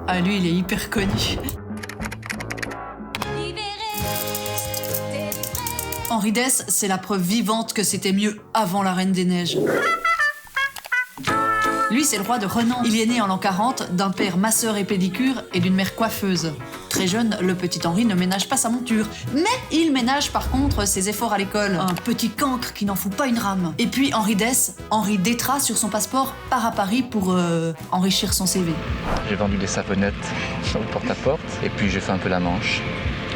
Ah, lui, il est hyper connu. Henri Dess, c'est la preuve vivante que c'était mieux avant la Reine des Neiges. Lui, c'est le roi de Renan. Il est né en l'an 40 d'un père masseur et pédicure et d'une mère coiffeuse. Très jeune, le petit Henri ne ménage pas sa monture. Mais il ménage par contre ses efforts à l'école. Un petit cancre qui n'en fout pas une rame. Et puis Henri Dess, Henri Détras sur son passeport, part à Paris pour enrichir son CV. J'ai vendu des savonnettes au porte-à-porte et puis j'ai fait un peu la manche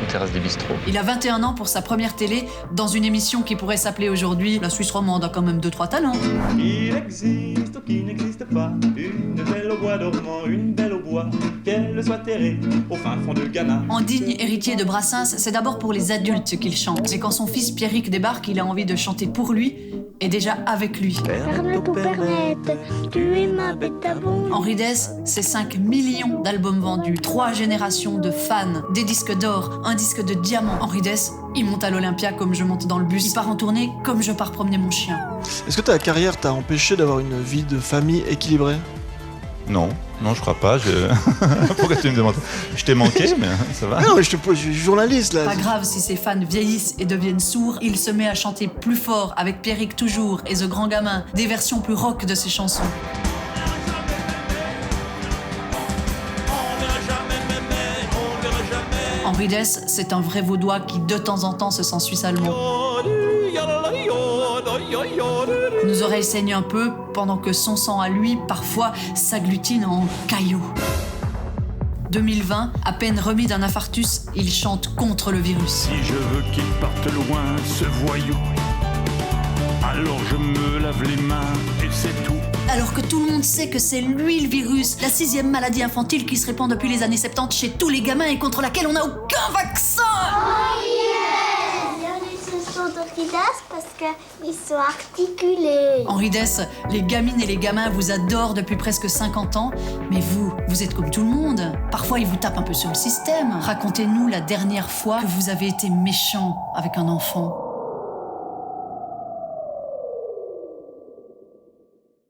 aux terrasses des bistrots. Il a 21 ans pour sa première télé, dans une émission qui pourrait s'appeler aujourd'hui La Suisse romande a quand même 2-3 talents. Il existe ou qui n'existe pas une belle au bois dormant, une belle au bois, qu'elle soit terrée au fin fond de Ghana. En digne héritier de Brassens, c'est d'abord pour les adultes qu'il chante. Et quand son fils Pierrick débarque, il a envie de chanter pour lui et déjà avec lui. Pernette, oh Pernette, tu es ma bête à bon. Henri Dess, c'est 5 millions d'albums vendus, 3 générations de fans, des disques d'or, un disque de diamant. Henri Dess, il monte à l'Olympia comme je monte dans le bus, il part en tournée comme je pars promener mon chien. Est-ce que ta carrière t'a empêché d'avoir une vie de famille équilibrée ? Non, je crois pas. Pourquoi tu me demandes ? Je t'ai manqué, mais ça va. Non, mais je suis journaliste là. Pas grave si ses fans vieillissent et deviennent sourds, il se met à chanter plus fort avec Pierrick toujours et The Grand Gamin, des versions plus rock de ses chansons. Henri Dess, c'est un vrai vaudois qui de temps en temps se sent suisse-allemand. Nos oreilles saignent un peu pendant que son sang à lui, parfois, s'agglutine en caillots. 2020, à peine remis d'un infarctus, il chante contre le virus. Si je veux qu'il parte loin, ce voyou, alors je me lave les mains et c'est tout. Alors que tout le monde sait que c'est lui le virus, la 6e maladie infantile qui se répand depuis les années 70 chez tous les gamins et contre laquelle on n'a aucun vaccin. Parce qu'ils sont articulés. Henri Dess, les gamines et les gamins vous adorent depuis presque 50 ans, mais vous êtes comme tout le monde. Parfois, ils vous tapent un peu sur le système. Racontez-nous la dernière fois que vous avez été méchant avec un enfant.